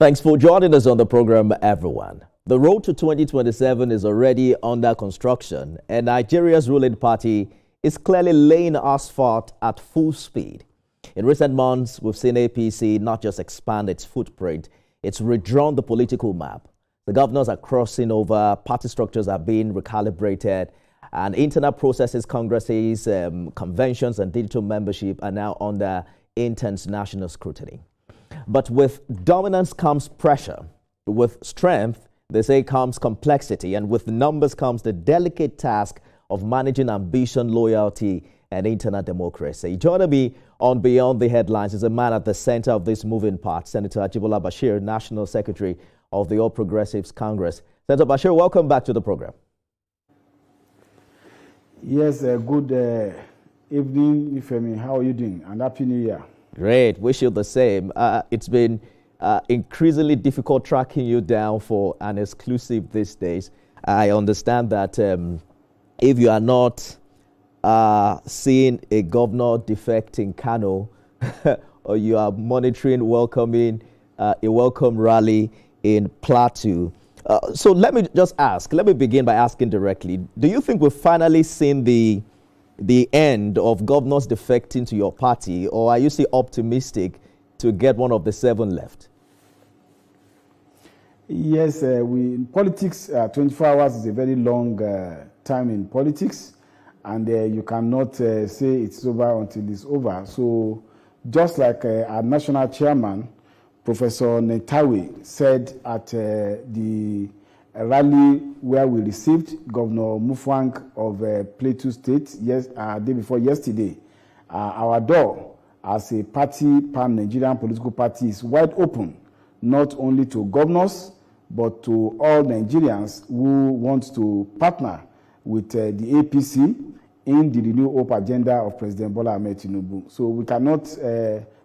Thanks for joining us on the program, everyone. The road to 2027 is already under construction, and Nigeria's ruling party is clearly laying asphalt at full speed. In recent months, we've seen APC not just expand its footprint, it's redrawn the political map. The governors are crossing over, party structures are being recalibrated, and internal processes, congresses, conventions, and digital membership are now under intense national scrutiny. But with dominance comes pressure. With strength, they say, comes complexity. And with numbers comes the delicate task of managing ambition, loyalty, and internal democracy. Joining me on Beyond the Headlines is a man at the center of this moving part, Senator Ajibola Bashir, National Secretary of the All Progressives Congress. Senator Bashir, welcome back to the program. Yes, good evening, Ifemi. How are you doing? And Happy New Year. Great. Wish you the same. It's been increasingly difficult tracking you down for an exclusive these days. I understand that if you are not seeing a governor defect in Kano, or you are monitoring, welcoming a welcome rally in Plateau. So let me begin by asking directly, do you think we've finally seen the end of governors defecting to your party, or are you still optimistic to get one of the 7 left? Yes, in politics, 24 hours is a very long time in politics, and you cannot say it's over until it's over. So just like our national chairman, Professor Netawe, said at the rally where we received Governor Mufwang of Plateau State day before yesterday, our door as a party, pan-Nigerian political party, is wide open, not only to governors, but to all Nigerians who want to partner with the APC in the Renew Hope agenda of President Bola Ahmed Tinubu. So we cannot,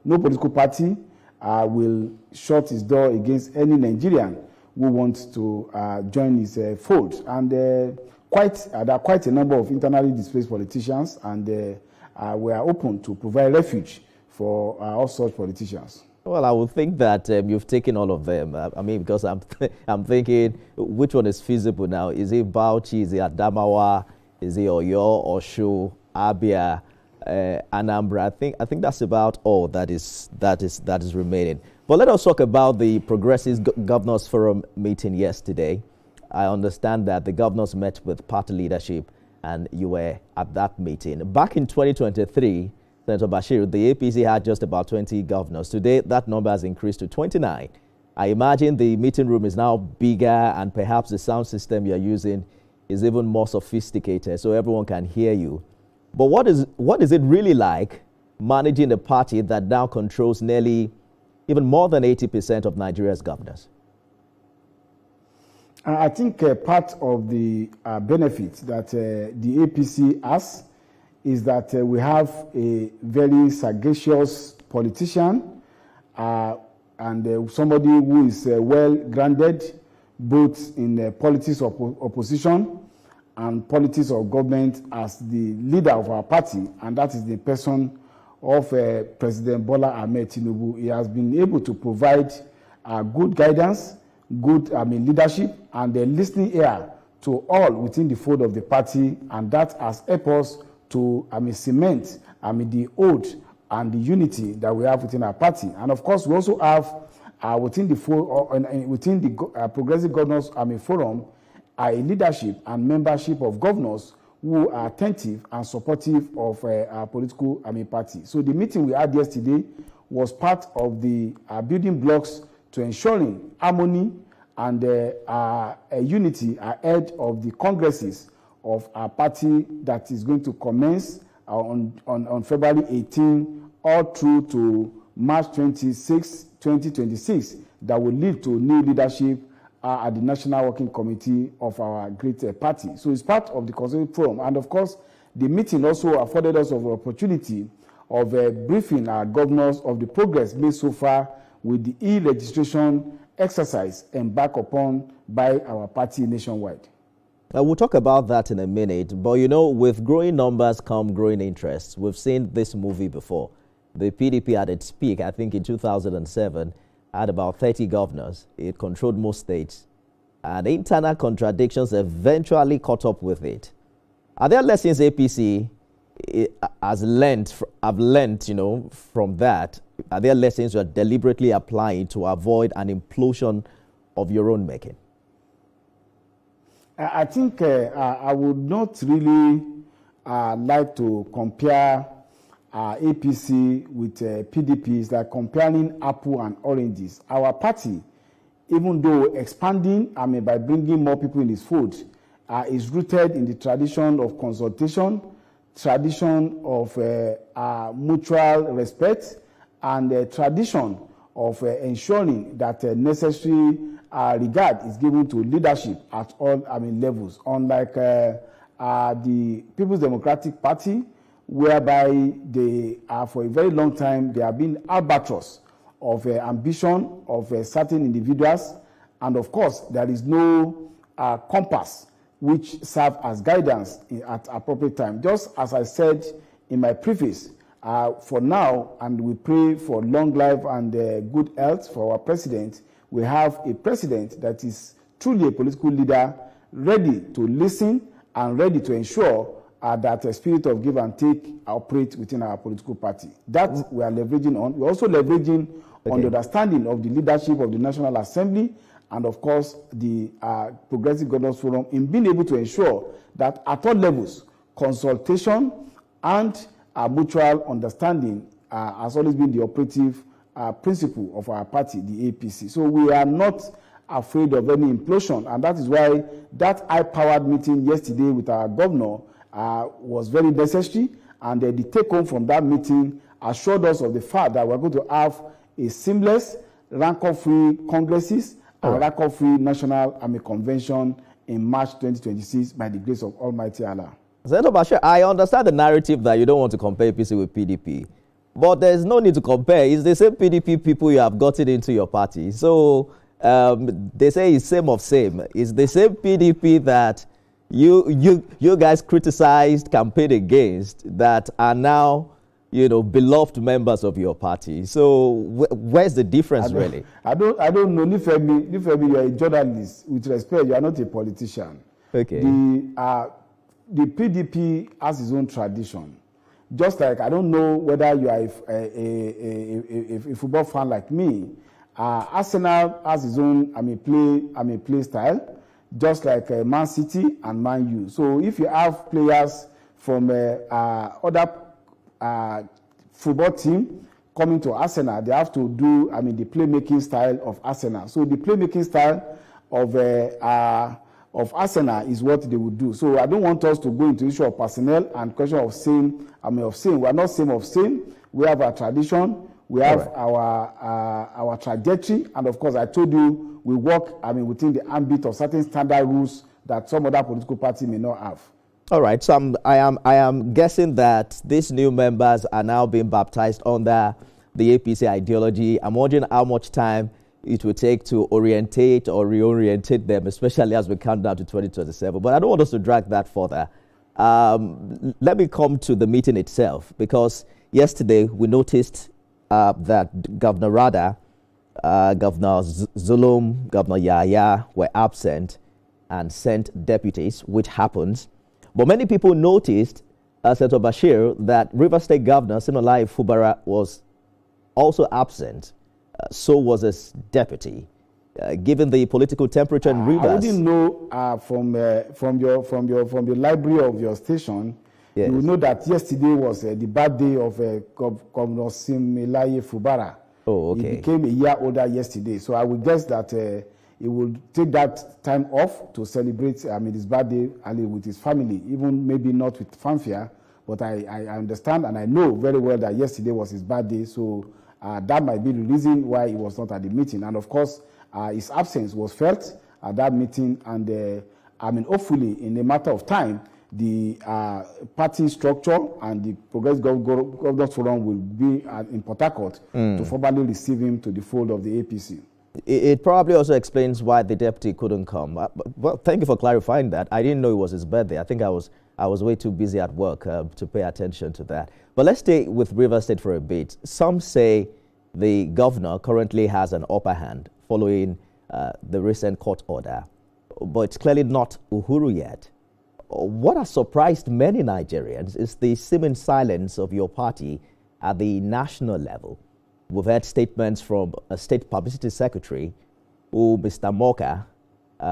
no political party will shut its door against any Nigerian who wants to join his fold. And there are quite a number of internally displaced politicians, and we are open to provide refuge for all such politicians. Well, I would think that you've taken all of them. I mean, because I'm thinking, which one is feasible now? Is it Bauchi? Is it Adamawa? Is it Oyo, Osho, Abia, Anambra? I think that's about all that is remaining. But let us talk about the Progressive Governors Forum meeting yesterday. I understand that the governors met with party leadership, and you were at that meeting. Back in 2023, Senator Bashir, the APC had just about 20 governors. Today, that number has increased to 29. I imagine the meeting room is now bigger, and perhaps the sound system you're using is even more sophisticated, so everyone can hear you. But what is it really like managing a party that now controls nearly even more than 80% of Nigeria's governors? I think part of the benefit that the APC has is that we have a very sagacious politician and somebody who is well-grounded both in politics of opposition and politics of government as the leader of our party, and that is the person of President Bola Ahmed Tinubu. He has been able to provide good guidance, good leadership, and a listening ear to all within the fold of the party, and that has helped us to cement the oath and the unity that we have within our party. And of course, we also have within the Progressive Governors Forum a leadership and membership of governors who are attentive and supportive of our political party. So the meeting we had yesterday was part of the building blocks to ensuring harmony and unity ahead of the congresses of our party that is going to commence on February 18 all through to March 26, 2026, that will lead to new leadership at the National Working Committee of our great party. So it's part of the Constitutional Forum. And of course, the meeting also afforded us an opportunity of briefing our governors of the progress made so far with the e-registration exercise embarked upon by our party nationwide. We'll talk about that in a minute, but with growing numbers come growing interests. We've seen this movie before. The PDP at its peak, I think in 2007, had about 30 governors. It controlled most states. And internal contradictions eventually caught up with it. Are there lessons APC have learned, from that? Are there lessons you are deliberately applying to avoid an implosion of your own making? I think I would not really like to compare APC with PDP. It's like comparing apple and oranges. Our party, even though expanding, by bringing more people in its fold, is rooted in the tradition of consultation, tradition of mutual respect, and the tradition of ensuring that necessary regard is given to leadership at all levels. Unlike the People's Democratic Party, whereby they are for a very long time, they have been albatross of ambition of certain individuals, and of course there is no compass which serve as guidance at appropriate time. Just as I said in my preface, for now, and we pray for long life and good health for our president, we have a president that is truly a political leader, ready to listen and ready to ensure that a spirit of give and take operates within our political party. That we are leveraging on. We're also leveraging on the understanding of the leadership of the National Assembly and, of course, the Progressive Governors Forum in being able to ensure that at all levels, consultation and mutual understanding has always been the operative principle of our party, the APC. So we are not afraid of any implosion, and that is why that high-powered meeting yesterday with our governor was very necessary, and the take-home from that meeting assured us of the fact that we're going to have a seamless, rancor-free congresses and rancor-free national convention in March 2026 by the grace of Almighty Allah. Senator Bashir, I understand the narrative that you don't want to compare APC with PDP, but there's no need to compare. It's the same PDP people you have gotten into your party. So they say it's same of same. It's the same PDP that you guys criticized, campaigned against, that are now, beloved members of your party. So where's the difference, really? I don't know. Nifemi, you're a journalist. With respect, you are not a politician. Okay. The PDP has its own tradition. Just like I don't know whether you are a football fan like me. Arsenal has its own play style, just like Man City and Man U. So if you have players from other football team coming to Arsenal, they have to do the playmaking style of Arsenal. So the playmaking style of Arsenal is what they would do. So I don't want us to go into issue of personnel and question of same. We are not same of same. We have our tradition. We have our trajectory, and of course, I told you we work within the ambit of certain standard rules that some other political party may not have. All right. So I am guessing that these new members are now being baptized under the APC ideology. I'm wondering how much time it will take to orientate or reorientate them, especially as we count down to 2027. But I don't want us to drag that further. Let me come to the meeting itself, because yesterday we noticed that Governor Rada, Governor Zulum, Governor Yahya were absent and sent deputies, which happens. But many people noticed, Senator Bashir, that Rivers State Governor Siminalayi Fubara was also absent. So was his deputy. Given the political temperature in Rivers, I didn't know from the library of your station. Yes. You know that yesterday was the birthday of Governor Siminalayi Fubara. Oh, okay. He became a year older yesterday. So I would guess that he will take that time off to celebrate his birthday with his family, even maybe not with fanfare. But I understand and I know very well that yesterday was his birthday. So that might be the reason why he was not at the meeting. And of course, his absence was felt at that meeting. And hopefully, in a matter of time, the party structure and the Progressive Governors Forum will be in Port Harcourt to formally receive him to the fold of the APC. It probably also explains why the deputy couldn't come. Well, thank you for clarifying that. I didn't know it was his birthday. I think I was way too busy at work to pay attention to that. But let's stay with Rivers State for a bit. Some say the governor currently has an upper hand following the recent court order, but it's clearly not Uhuru yet. What has surprised many Nigerians is the seeming silence of your party at the national level. We've heard statements from a state publicity secretary who, Mr. Moka,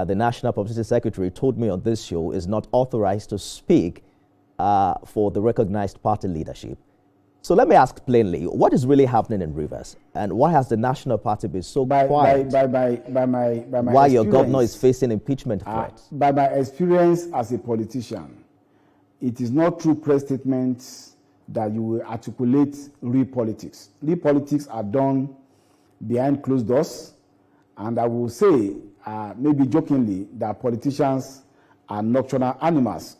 the national publicity secretary, told me on this show is not authorized to speak for the recognized party leadership. So let me ask plainly, what is really happening in Rivers? And why has the national party been so quiet? Why your governor is facing impeachment threats? By my experience as a politician, it is not through press statements that you will articulate real politics. Real politics are done behind closed doors. And I will say, maybe jokingly, that politicians are nocturnal animals.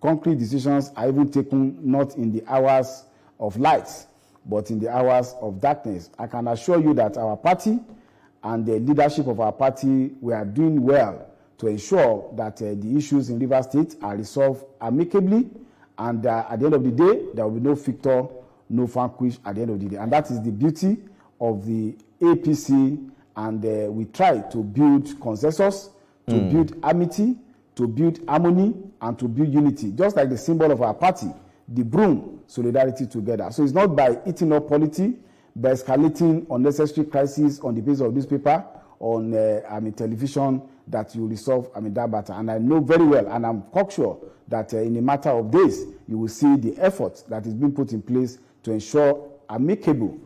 Concrete decisions are even taken not in the hours of light, but in the hours of darkness. I can assure you that our party and the leadership of our party, we are doing well to ensure that the issues in Rivers State are resolved amicably, and at the end of the day, there will be no victor, no vanquished at the end of the day. And that is the beauty of the APC, and we try to build consensus, to build amity, to build harmony, and to build unity, just like the symbol of our party, the broom, solidarity together. So it's not by eating up polity, by escalating unnecessary crises on the basis of newspaper, on television, that you resolve that matter. And I know very well, and I'm cocksure that in a matter of days, you will see the effort that is being put in place to ensure amicable,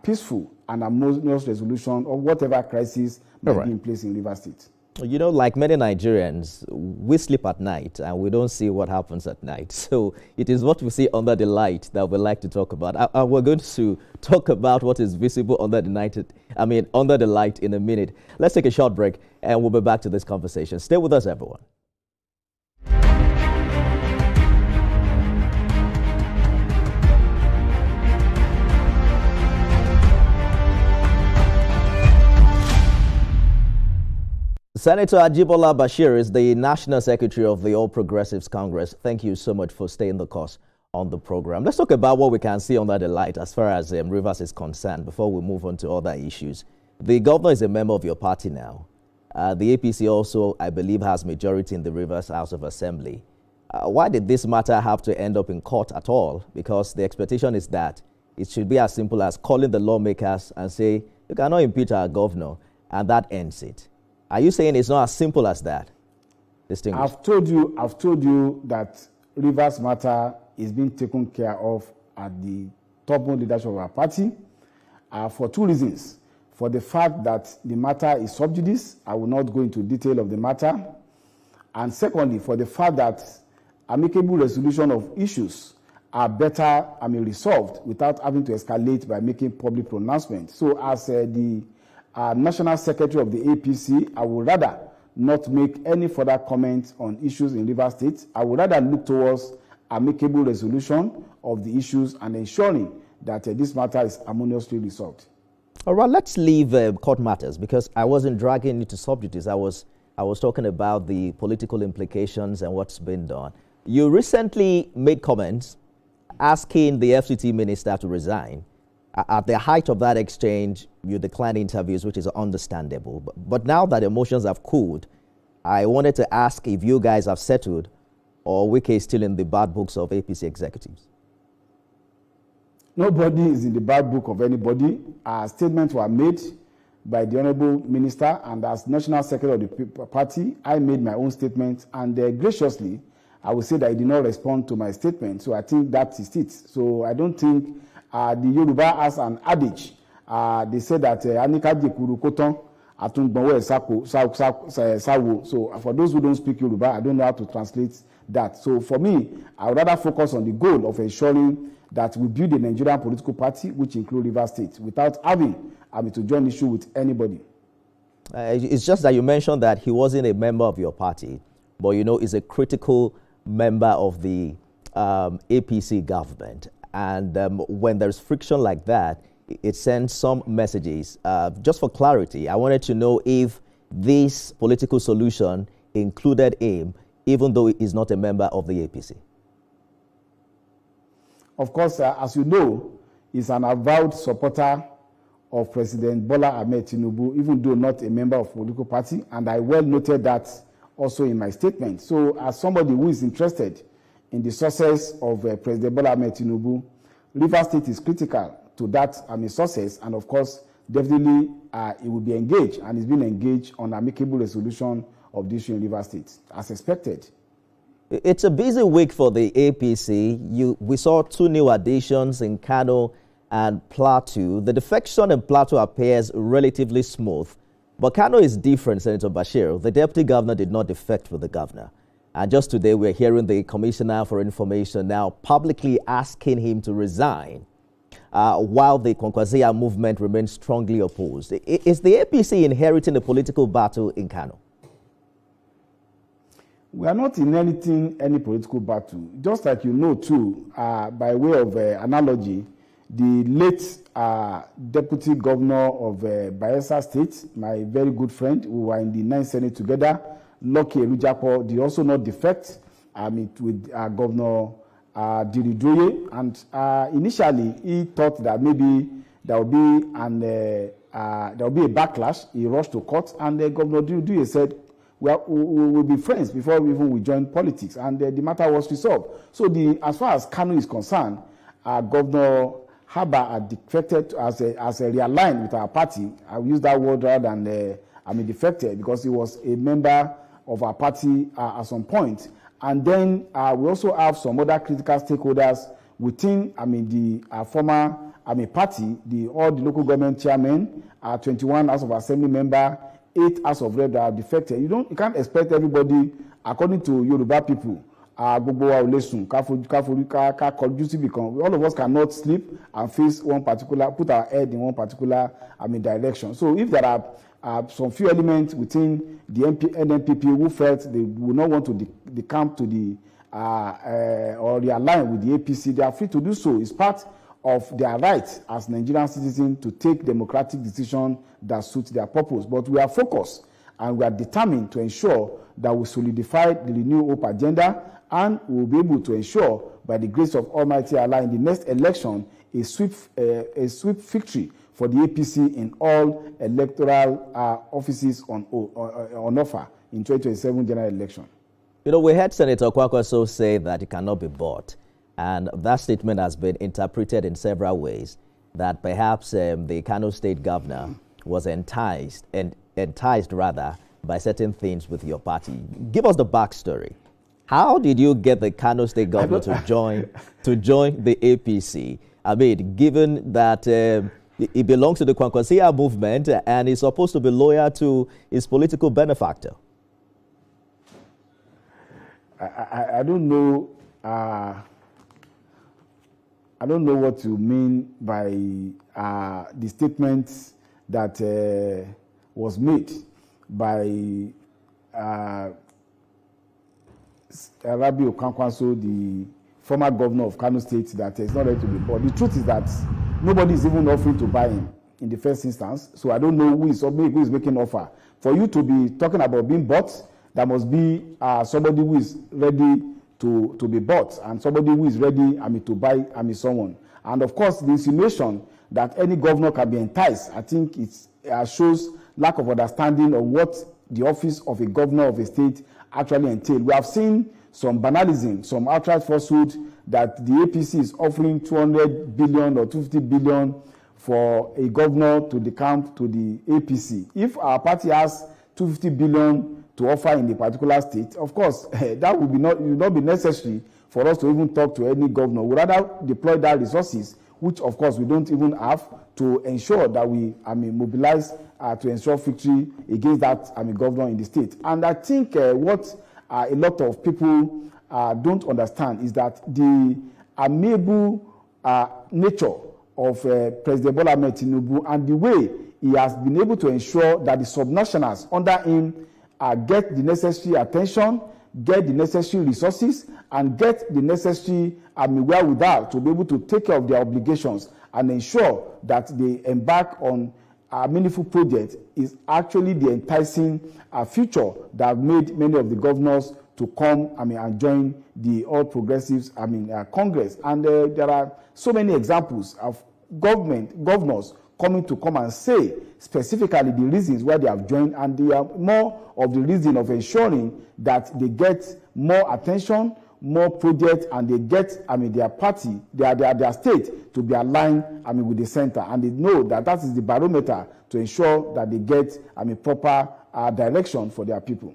peaceful, and harmonious resolution of whatever crisis may be in place in Rivers State. You know, like many Nigerians, we sleep at night and we don't see what happens at night. So it is what we see under the light that we like to talk about. We're going to talk about what is visible under the light in a minute. Let's take a short break and we'll be back to this conversation. Stay with us, everyone. Senator Ajibola Bashir is the National Secretary of the All Progressives Congress. Thank you so much for staying the course on the program. Let's talk about what we can see under the light as far as Rivers is concerned before we move on to other issues. The governor is a member of your party now. The APC also, I believe, has majority in the Rivers House of Assembly. Why did this matter have to end up in court at all? Because the expectation is that it should be as simple as calling the lawmakers and say, you cannot impeach our governor, and that ends it. Are you saying it's not as simple as that? I've told you that Rivers matter is being taken care of at the top leadership of our party for two reasons. For the fact that the matter is sub judice, I will not go into detail of the matter. And secondly, for the fact that amicable resolution of issues are better resolved without having to escalate by making public pronouncements. So as the National Secretary of the APC, I would rather not make any further comments on issues in Rivers State. I would rather look towards amicable resolution of the issues and ensuring that this matter is harmoniously resolved. All right, let's leave court matters because I wasn't dragging you to subjects. I was talking about the political implications and what's been done. You recently made comments asking the FCT minister to resign. At the height of that exchange, you declined interviews, which is understandable. But now that emotions have cooled, I wanted to ask if you guys have settled or Wike is still in the bad books of APC executives. Nobody is in the bad book of anybody. Statements were made by the Honorable Minister, and as National Secretary of the party, I made my own statement, and graciously, I would say that he did not respond to my statement. So I think that is it. So I don't think the Yoruba has an adage. They say that Anika Jekuru Koton Atungbonwe Sawo. So for those who don't speak Yoruba, I don't know how to translate that. So for me, I would rather focus on the goal of ensuring that we build a Nigerian political party which includes Rivers State without having to join issue with anybody. It's just that you mentioned that he wasn't a member of your party, but he's a critical member of the APC government. And when there's friction like that, it sends some messages. Just for clarity, I wanted to know if this political solution included him, even though he is not a member of the APC. Of course, as you know, he's an avowed supporter of President Bola Ahmed Tinubu, even though not a member of a political party, and I well noted that also in my statement. So as somebody who is interested in the success of President Bola Ahmed Tinubu, Rivers State is critical to that success, and of course, definitely it will be engaged, and it's been engaged on amicable resolution of the issue in Rivers State, as expected. It's a busy week for the APC. We saw 2 new additions in Kano and Plateau. The defection in Plateau appears relatively smooth, but Kano is different, Senator Bashir. The deputy governor did not defect with the governor. And just today, we're hearing the Commissioner for Information now publicly asking him to resign, while the Kwankwasia movement remains strongly opposed. Is the APC inheriting a political battle in Kano? We are not inheriting any political battle. Just like you know, too, by way of analogy, the late deputy governor of Bayelsa State, my very good friend, who were in the 9th Senate together, Lucky Elujapo, did also not defect with Governor Diridoye. And initially, he thought that maybe there will be a backlash. He rushed to court, and Governor Diridoye said, well, we will be friends before we join politics, and the matter was resolved. So as far as Kano is concerned, Governor Haba had defected as a realigned with our party. I will use that word rather than defected, because he was a member of our party at some point. And then we also have some other critical stakeholders within the former party, all the local government chairmen, 21 House of Assembly member, 8 House of Rep that are defected. You can't expect everybody, according to Yoruba people, all of us cannot sleep and face put our head in one particular direction. So if there are some few elements within the NNPP who felt they would not want to decamp to the or realign with the APC, they are free to do so. It's part of their right as Nigerian citizens to take democratic decisions that suit their purpose. But we are focused and we are determined to ensure that we solidify the Renew Hope agenda, and we will be able to ensure, by the grace of Almighty Allah, in the next election, a swift victory for the APC in all electoral offices on offer in 2027 general election. You know, we heard Senator Kwankwaso say that it cannot be bought. And that statement has been interpreted in several ways, that perhaps the Kano State governor was enticed by certain things with your party. Give us the backstory. How did you get the Kano State governor to join the APC? I mean, given that he belongs to the Kwankwasia movement and is supposed to be loyal to his political benefactor. I don't know. I don't know what you mean by the statement that was made by Rabiu Kwankwaso, the former governor of Kano State, that is not ready to be bought. The truth is that nobody is even offering to buy him in the first instance. So I don't know who is making offer. For you to be talking about being bought, there must be somebody who is ready to be bought, and somebody who is ready to buy someone. And of course, the insinuation that any governor can be enticed, I think it shows lack of understanding of what the office of a governor of a state actually entails. We have seen some banalism, some outright falsehood that the APC is offering 200 billion or 250 billion for a governor to decamp to the APC. If our party has 250 billion to offer in a particular state, of course, that would not be necessary for us to even talk to any governor. We'd rather deploy that resources, which of course we don't even have, to ensure that we mobilize to ensure victory against that governor in the state. And I think what a lot of people don't understand is that the amiable nature of President Bola Ahmed Tinubu and the way he has been able to ensure that the subnationals under him get the necessary attention, get the necessary resources, and get the necessary wherewithal to be able to take care of their obligations and ensure that they embark on a meaningful project is actually the enticing future that made many of the governors to come and join the All Progressives Congress. And there are so many examples of governors come and say specifically the reasons why they have joined, and they are more of the reason of ensuring that they get more attention, more projects, and they get, their party, their state to be aligned, with the center, and they know that that is the barometer to ensure that they get, proper direction for their people.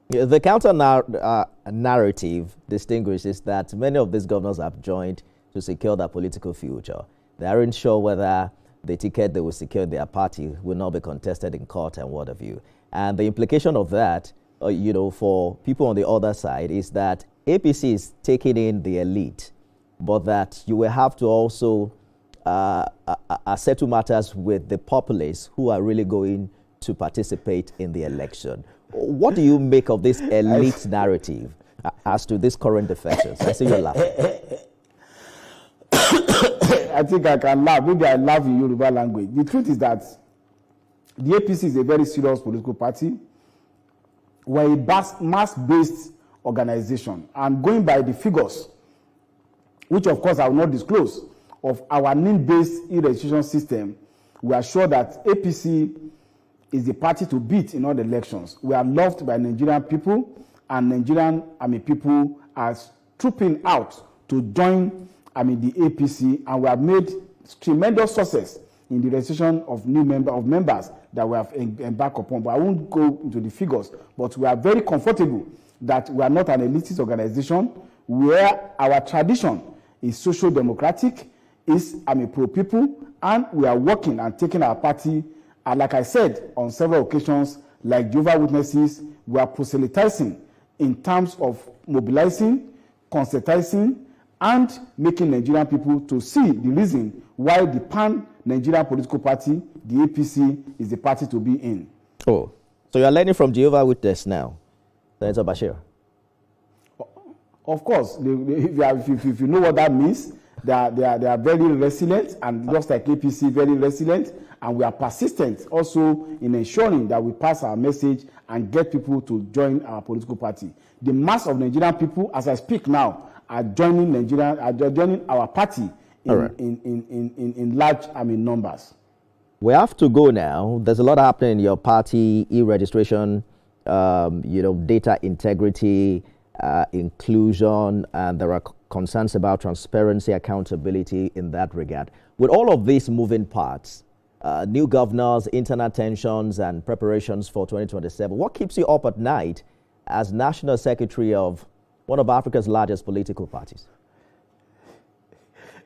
The counter narrative distinguishes that many of these governors have joined to secure their political future. They aren't sure whether the ticket they will secure in their party will not be contested in court and what have you. And the implication of that, for people on the other side is that APC is taking in the elite, but that you will have to also settle matters with the populace who are really going to participate in the election. What do you make of this elite narrative as to this current defections? I see you're laughing. I think I can laugh. Maybe I laugh in Yoruba language. The truth is that the APC is a very serious political party. We're a mass-based organization. And going by the figures, which of course I will not disclose, of our NIN-based e-registration system, we are sure that APC is the party to beat in all the elections. We are loved by Nigerian people, and Nigerian people are trooping out to join the APC, and we have made tremendous success in the registration of members that we have embarked upon. But I won't go into the figures, but we are very comfortable that we are not an elitist organization, where our tradition is social democratic, is pro-people, and we are working and taking our party, like I said on several occasions, like Jehovah's Witnesses, we are proselytizing in terms of mobilizing, conscientizing, and making Nigerian people to see the reason why the pan-Nigerian political party, the APC, is the party to be in. Oh, so you're learning from Jehovah's Witnesses now, Senator Bashir? Of course, if you know what that means, they are very resilient, and just like APC, very resilient, and we are persistent also in ensuring that we pass our message and get people to join our political party. The mass of Nigerian people, as I speak now, are joining our party in large numbers. We have to go now. There's a lot happening in your party, e-registration, data integrity, inclusion, and there are concerns about transparency, accountability in that regard. With all of these moving parts, new governors, internal tensions, and preparations for 2027, what keeps you up at night as National Secretary of one of Africa's largest political parties?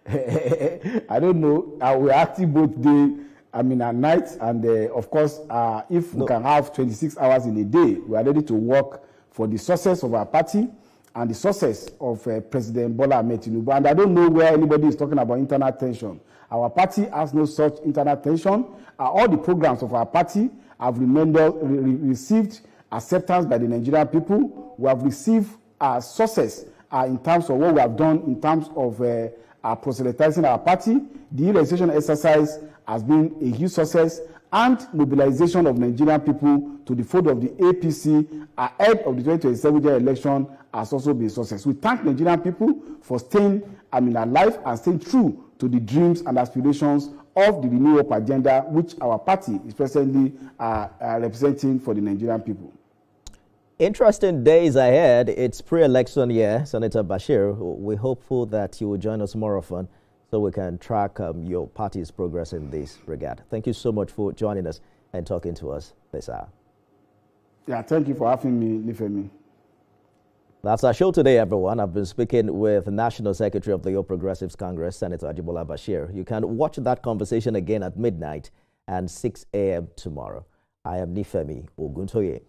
I don't know. We're active both day, at night, and of course, if we can have 26 hours in a day, we are ready to work for the success of our party and the success of President Bola Ahmed Tinubu. And I don't know where anybody is talking about internal tension. Our party has no such internal tension. All the programs of our party have received acceptance by the Nigerian people. We have received success in terms of what we have done in terms of proselytizing our party. The e-registration exercise has been a huge success, and mobilization of Nigerian people to the fold of the APC ahead of the 2027 general election has also been a success. We thank Nigerian people for staying alive and staying true to the dreams and aspirations of the Renew Hope agenda, which our party is presently representing for the Nigerian people. Interesting days ahead. It's pre-election year, Senator Bashir. We're hopeful that you will join us more often so we can track your party's progress in this regard. Thank you so much for joining us and talking to us this hour. Yeah, thank you for having me, Nifemi. That's our show today, everyone. I've been speaking with National Secretary of the All Progressives Congress, Senator Ajibola Bashir. You can watch that conversation again at midnight and 6 a.m. tomorrow. I am Nifemi Oguntoye.